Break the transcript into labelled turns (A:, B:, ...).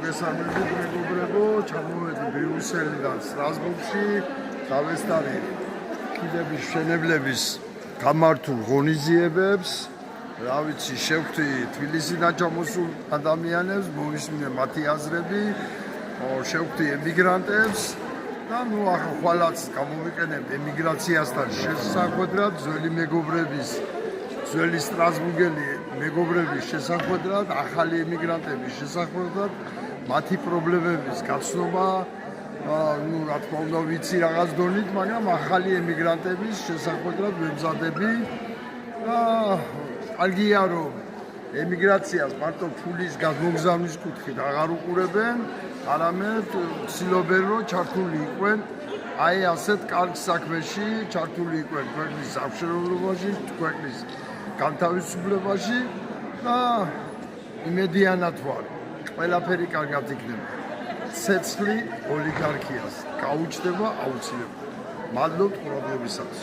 A: მოგესალმებით მეგობრებო, ჩამოვედი ბრიუსელიდან სტრასბურგში, დავესწარი კიდების მშენებლების გამართულ ღონისძიებებს, რა ვიცი, შევხვდი თბილისიდან ჩამოსულ ადამიანებს, მოვისმინე მათი აზრები, შევხვდი ემიგრანტებს და ახლა ხვალაც გამოვიყენებთ ემიგრაციასთან შესახვედრად, ძველი მეგობრების, ძველი სტრასბურგელი მეგობრების შესახვედრად, ახალი ემიგრანტების შესახვედრად, მათი პრობლემების გაცნობა, რა თქმა უნდა ვიცი რაღაც დონით, მაგრამ ახალი ემიგრანტების შესახვედრად ვემზადები და კარგია რომ ემიგრაციას მარტო ფულის გადმოგზავნის კუთხით აღარ უყურებენ, არამედ ცდილობენ რომ ჩართული იყვნენ აი ასეთ კარგ საქმეში, ჩართული იყვნენ ქვეყნის სამშენებლობაში, ქვეყნის განთავისუფლებაში და იმედიანად ვარ, ყველაფერი კარგად იქნება. ცეცხლი ოლიგარქიას გაუჩნდება აუცილებლად. მადლობთ ყურადღებისათვის.